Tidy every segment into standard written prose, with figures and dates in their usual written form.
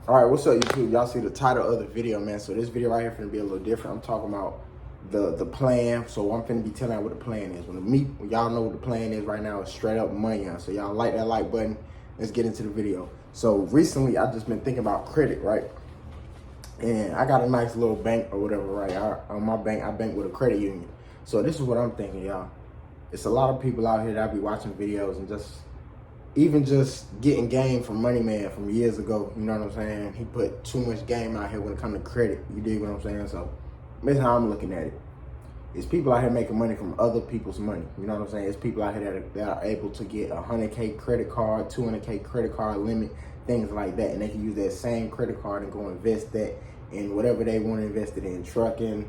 All right, what's up, YouTube? Y'all see the title of the video, man. So this video right here finna be a little different. I'm talking about the plan. So I'm finna be telling you what the plan is. When y'all know what the plan is right now, it's straight up money on. So y'all like that like button. Let's get into the video. So recently, I just been thinking about credit, right? And I got a nice little bank or whatever, right? On my bank, I bank with a credit union. So this is what I'm thinking, y'all. It's a lot of people out here that I be watching videos and just getting game from Money Man from years ago. You know what I'm saying? He put too much game out here when it comes to credit. You dig what I'm saying? So that's how I'm looking at it. It's people out here making money from other people's money. You know what I'm saying? It's people out here that are able to get a 100K credit card, 200K credit card limit, things like that. And they can use that same credit card and go invest that in whatever they want to invest it in. Trucking,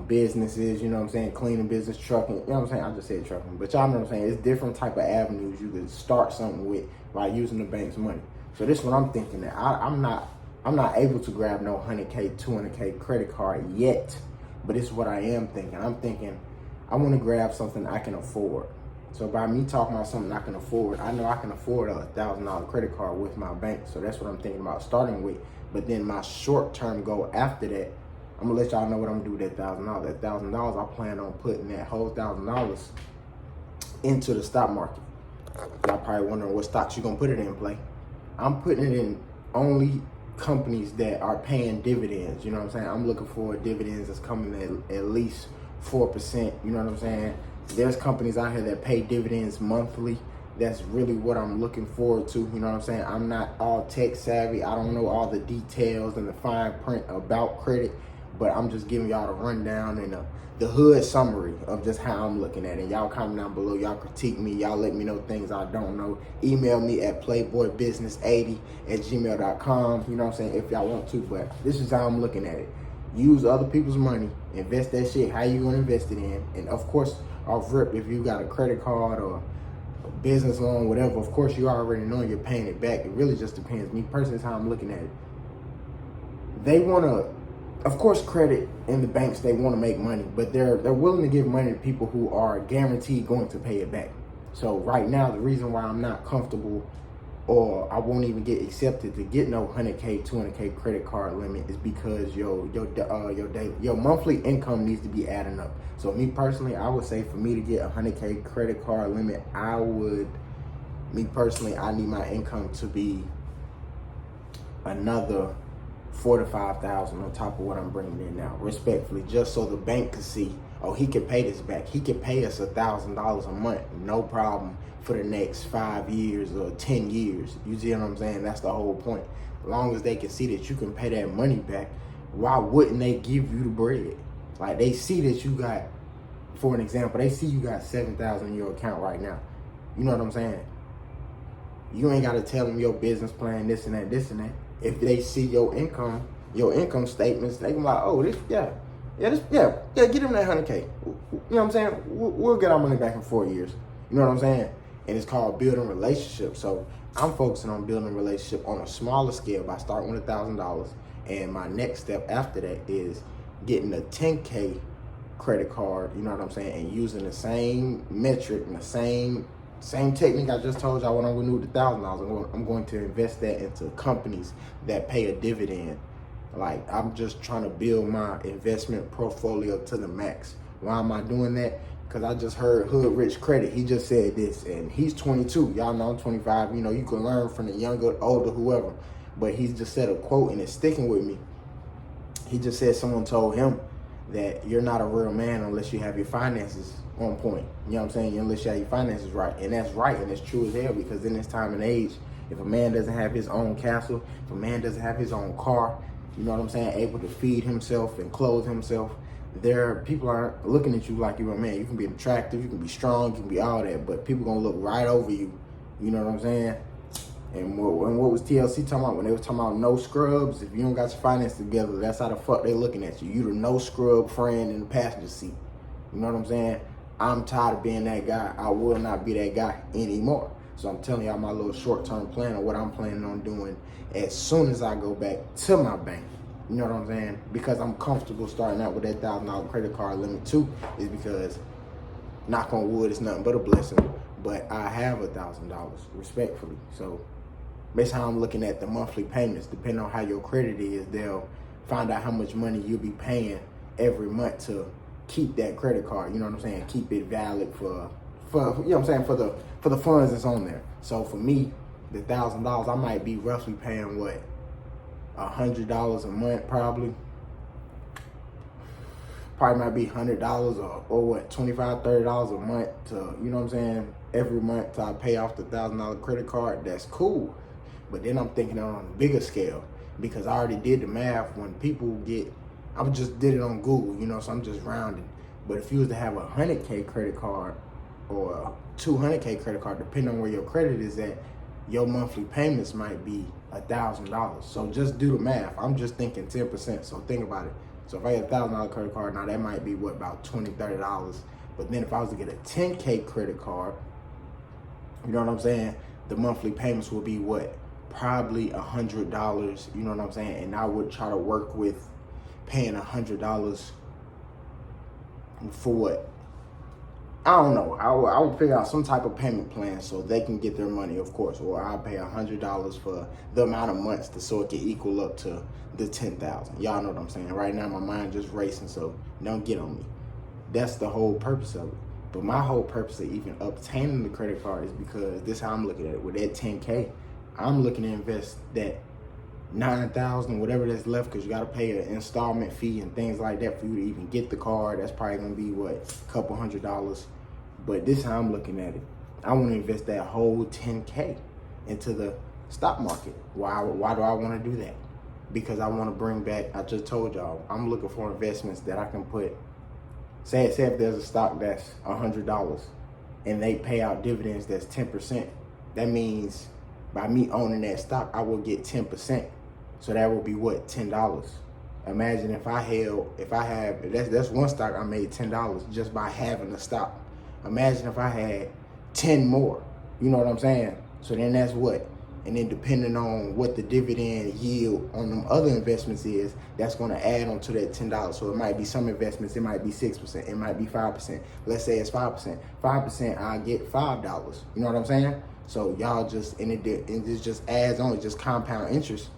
businesses, you know what I'm saying, cleaning business, trucking, you know what I'm saying, I just said trucking, but y'all know what I'm saying, it's different type of avenues you can start something with by using the bank's money. So this is what I'm thinking, that I'm not able to grab no 100K, 200K credit card yet, but this is what I am thinking. I'm thinking I want to grab something I can afford. So by me talking about something I can afford, I know I can afford a $1,000 credit card with my bank. So that's what I'm thinking about starting with. But then my short-term goal after that, I'm gonna let y'all know what I'm gonna do with that $1,000. That $1,000, I plan on putting that whole $1,000 into the stock market. Y'all probably wondering what stocks you gonna put it in, play. I'm putting it in only companies that are paying dividends. You know what I'm saying? I'm looking for dividends that's coming at least 4%. You know what I'm saying? There's companies out here that pay dividends monthly. That's really what I'm looking forward to. You know what I'm saying? I'm not all tech savvy. I don't know all the details and the fine print about credit, but I'm just giving y'all the rundown and the hood summary of just how I'm looking at it. Y'all comment down below. Y'all critique me. Y'all let me know things I don't know. Email me at playboybusiness80@gmail.com. You know what I'm saying? If y'all want to, but this is how I'm looking at it. Use other people's money. Invest that shit how you gonna invest it in. And of course, off rip, if you got a credit card or a business loan, whatever, of course you already know you're paying it back. It really just depends. Me personally, is how I'm looking at it. They wanna, of course, credit in the banks, they want to make money, but they're willing to give money to people who are guaranteed going to pay it back. So right now, the reason why I'm not comfortable or I won't even get accepted to get no 100K, 200K credit card limit is because your monthly income needs to be adding up. So me personally, I would say for me to get a 100K credit card limit, I need my income to be another 4,000 to 5,000 on top of what I'm bringing in now, respectfully, just so the bank can see, oh, he can pay this back. He can pay us $1,000 a month, no problem, for the next 5 years or 10 years. You see what I'm saying? That's the whole point. As long as they can see that you can pay that money back, why wouldn't they give you the bread? Like, they see that you got, for an example, they see you got 7,000 in your account right now. You know what I'm saying? You ain't got to tell them your business plan, this and that, this and that. If they see your income statements, they can be like, oh, get them that 100K. You know what I'm saying? We'll get our money back in 4 years. You know what I'm saying? And it's called building relationships. So I'm focusing on building a relationship on a smaller scale by starting with $1,000. And my next step after that is getting a 10K credit card, you know what I'm saying? And using the same metric and the same technique I just told y'all when I'm going to do with the $1,000. I'm going to invest that into companies that pay a dividend. Like, I'm just trying to build my investment portfolio to the max. Why am I doing that? Because I just heard Hood Rich Credit. He just said this, and he's 22. Y'all know I'm 25. You know, you can learn from the younger, older, whoever. But he just said a quote, and it's sticking with me. He just said someone told him that you're not a real man unless you have your finances on point. You know what I'm saying? Unless you have your finances right. And that's right, and it's true as hell, because in this time and age, if a man doesn't have his own castle, if a man doesn't have his own car, you know what I'm saying, able to feed himself and clothe himself, people aren't looking at you like you're a man. You can be attractive, you can be strong, you can be all that, but people gonna look right over you. You know what I'm saying? And what was TLC talking about when they was talking about no scrubs? If you don't got your finances together, that's how the fuck they looking at you. You the no scrub friend in the passenger seat. You know what I'm saying? I'm tired of being that guy. I will not be that guy anymore. So I'm telling y'all my little short-term plan of what I'm planning on doing as soon as I go back to my bank. You know what I'm saying? Because I'm comfortable starting out with that $1,000 credit card limit too, is because, knock on wood, it's nothing but a blessing. But I have $1,000, respectfully. So based on how I'm looking at the monthly payments, depending on how your credit is, they'll find out how much money you'll be paying every month to keep that credit card. You know what I'm saying? Keep it valid for you know what I'm saying, for the funds that's on there. So for me, the $1,000, I might be roughly paying what, $100 a month probably. Probably might be $100 or what, $25, $30 a month to, you know what I'm saying, every month to I pay off the $1,000 credit card. That's cool. But then I'm thinking on a bigger scale, because I already did the math. When people get, I just did it on Google, you know, so I'm just rounding. But if you was to have a 100K credit card or a 200K credit card, depending on where your credit is at, your monthly payments might be $1,000. So just do the math. I'm just thinking 10%. So think about it. So if I had a $1,000 credit card, now that might be what, about $20, $30. But then if I was to get a 10K credit card, you know what I'm saying, the monthly payments will be what, probably $100. You know what I'm saying? And I would try to work with paying $100 for what? I don't know. I would figure out some type of payment plan so they can get their money, of course, or I'll pay $100 for the amount of months so it can equal up to the 10,000. Y'all know what I'm saying. Right now, my mind just racing, so don't get on me. That's the whole purpose of it. But my whole purpose of even obtaining the credit card is because this is how I'm looking at it. With that 10K, I'm looking to invest that 9,000, whatever that's left, because you got to pay an installment fee and things like that for you to even get the card. That's probably going to be what, a couple $100. But this is how I'm looking at it. I want to invest that whole 10K into the stock market. Why do I want to do that? Because I want to bring back, I just told y'all, I'm looking for investments that I can put, say if there's a stock that's $100 and they pay out dividends that's 10%, that means by me owning that stock, I will get 10%. So that would be what, $10. Imagine if that's one stock I made $10 just by having the stock. Imagine if I had 10 more, you know what I'm saying? So then that's what? And then depending on what the dividend yield on them other investments is, that's gonna add on to that $10. So it might be some investments, it might be 6%, it might be 5%. Let's say it's 5%. 5%, I get $5, you know what I'm saying? So y'all just, and it just adds on, it just compound interest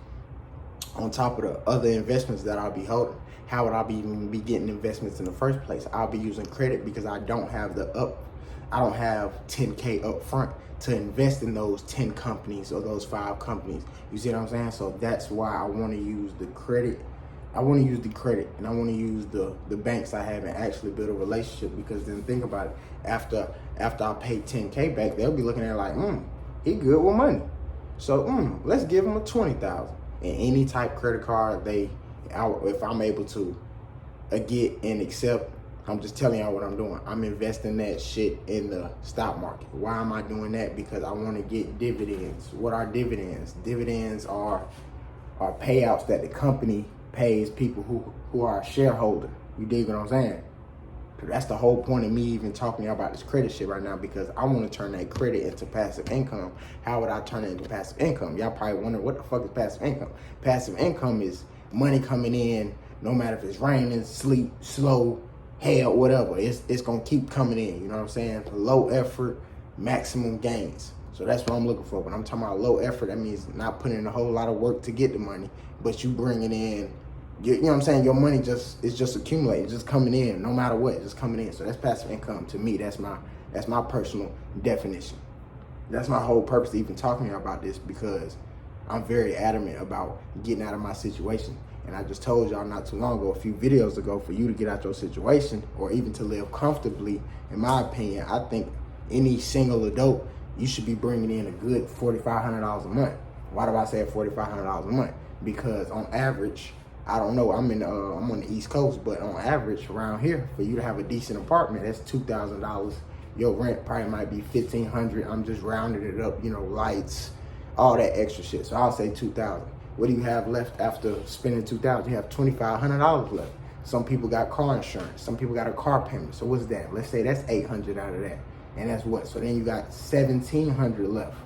on top of the other investments that I'll be holding. How would I even be getting investments in the first place? I'll be using credit because I don't have 10K up front to invest in those 10 companies or those 5 companies. You see what I'm saying? So that's why I want to use the credit. I want to use the credit, and I want to use the banks I have and actually build a relationship, because then think about it. After I pay 10K back, they'll be looking at it like, he good with money. So let's give him a 20,000. And any type credit card if I'm able to get and accept, I'm just telling y'all what I'm doing. I'm investing that shit in the stock market. Why am I doing that? Because I want to get dividends. What are dividends? Dividends are payouts that the company pays people who are a shareholder. You dig what I'm saying? That's the whole point of me even talking to y'all about this credit shit right now, because I want to turn that credit into passive income. How would I turn it into passive income? Y'all probably wonder, what the fuck is passive income? Passive income is money coming in, no matter if it's raining, sleet, slow, hail, whatever. It's going to keep coming in, you know what I'm saying? Low effort, maximum gains. So that's what I'm looking for. When I'm talking about low effort, that means not putting in a whole lot of work to get the money, but you bringing in, you know what I'm saying? Your money is just accumulating, just coming in, no matter what, just coming in. So that's passive income to me. That's my personal definition. That's my whole purpose to even talking to you about this, because I'm very adamant about getting out of my situation. And I just told y'all not too long ago, a few videos ago, for you to get out your situation or even to live comfortably, in my opinion, I think any single adult, you should be bringing in a good $4,500 a month. Why do I say $4,500 a month? Because on average, I don't know, I'm on the East Coast, but on average around here, for you to have a decent apartment, that's $2,000. Your rent probably might be $1,500. I'm just rounding it up, you know, lights, all that extra shit. So I'll say $2,000. What do you have left after spending $2,000? You have $2,500 left. Some people got car insurance. Some people got a car payment. So what's that? Let's say that's $800 out of that. And that's what? So then you got $1,700 left.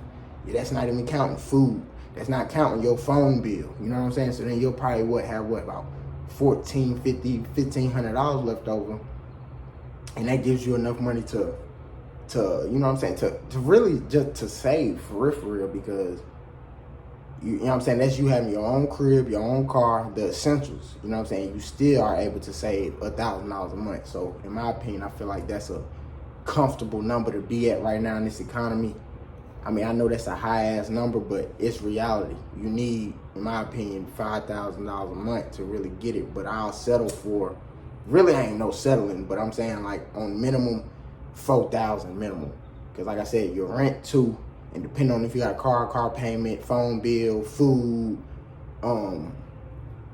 Yeah, that's not even counting food. That's not counting your phone bill. You know what I'm saying? So then you'll probably have about $1,450, $1,500 left over. And that gives you enough money to you know what I'm saying, to really just to save for real, because You know what I'm saying? That's you having your own crib, your own car, the essentials. You know what I'm saying? You still are able to save $1,000 a month. So in my opinion, I feel like that's a comfortable number to be at right now in this economy. I mean, I know that's a high ass number, but it's reality. You need, in my opinion, $5,000 a month to really get it. But I'll settle for, really ain't no settling, but I'm saying like on minimum, 4,000 minimum. Because like I said, your rent too, and depending on if you got a car payment, phone bill, food,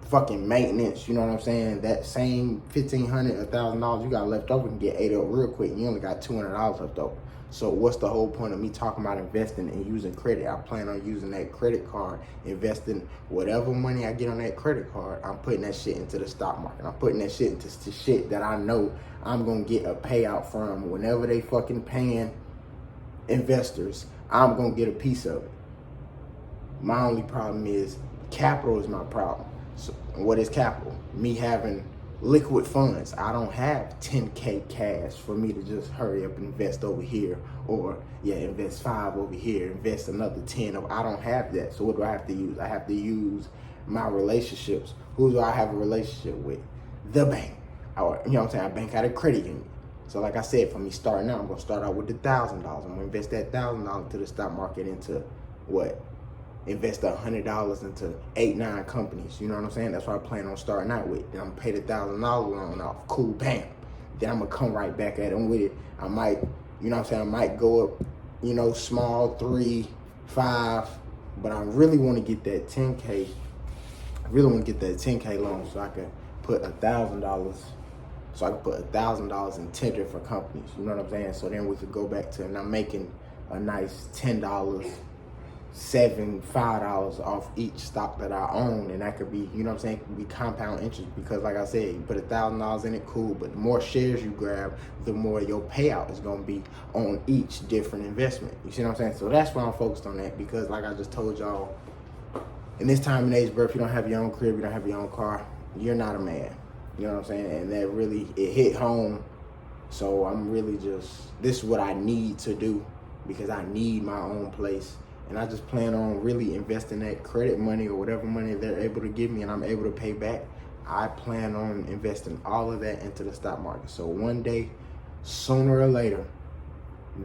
fucking maintenance, you know what I'm saying? That same $1,500, $1,000 you got left over can get ate up real quick. You only got $200 left over. So what's the whole point of me talking about investing and using credit? I plan on using that credit card, investing whatever money I get on that credit card. I'm putting that shit into the stock market. I'm putting that shit into shit that I know I'm gonna get a payout from. Whenever they fucking paying investors, I'm gonna get a piece of it. My only problem is capital is my problem. So what is capital? Me having liquid funds. I don't have 10K cash for me to just hurry up and invest over here, or invest 5 over here, invest another 10. I don't have that. So what do I have to use? I have to use my relationships. Who do I have a relationship with? The bank. Or, you know what I'm saying? I bank out a credit union. So like I said, for me starting out, I'm gonna start out with the $1,000. I'm gonna invest that $1,000 to the stock market into what? Invest $100 into 8-9 companies. You know what I'm saying? That's what I plan on starting out with. Then I'm gonna pay the $1,000 loan off. Cool, bam. Then I'm gonna come right back at them with it. I might, you know what I'm saying? I might go up, you know, small 3, 5, but I really want to get that 10K. I really want to get that 10K loan so I can put $1,000. So I can put $1,000 in 10 different companies. You know what I'm saying? So then we could go back to, and I'm making a nice $10. $5 off each stock that I own, and that could be, you know what I'm saying, it could be compound interest, because like I said, you put $1,000 in it, cool, but the more shares you grab, the more your payout is going to be on each different investment. You see what I'm saying? So that's why I'm focused on that, because like I just told y'all, in this time and age, bro, if you don't have your own crib, you don't have your own car, you're not a man. You know what I'm saying? And that really, it hit home. So I'm really just, this is what I need to do, because I need my own place. And I just plan on really investing that credit money or whatever money they're able to give me and I'm able to pay back. I plan on investing all of that into the stock market. So one day, sooner or later,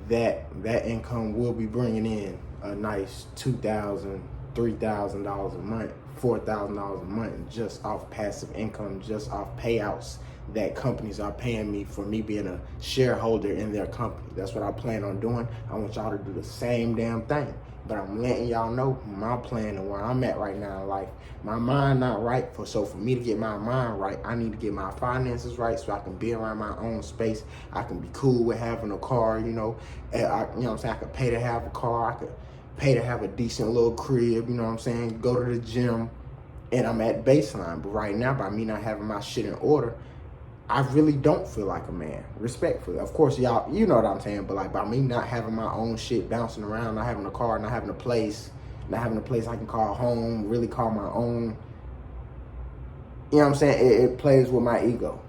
that income will be bringing in a nice $2,000, $3,000 a month, $4,000 a month just off passive income, just off payouts that companies are paying me for me being a shareholder in their company. That's what I plan on doing. I want y'all to do the same damn thing. But I'm letting y'all know my plan and where I'm at right now in life. My mind not right, so for me to get my mind right, I need to get my finances right so I can be around my own space. I can be cool with having a car, you know. You know what I'm saying? I could pay to have a car. I could pay to have a decent little crib, you know what I'm saying? Go to the gym, and I'm at baseline. But right now, by me not having my shit in order, I really don't feel like a man, respectfully. Of course, y'all, you know what I'm saying, but like by me not having my own shit bouncing around, not having a car, not having a place I can call home, really call my own, you know what I'm saying? It plays with my ego.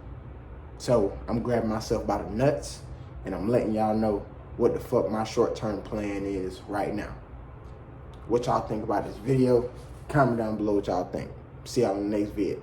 So I'm grabbing myself by the nuts, and I'm letting y'all know what the fuck my short-term plan is right now. What y'all think about this video? Comment down below what y'all think. See y'all in the next video.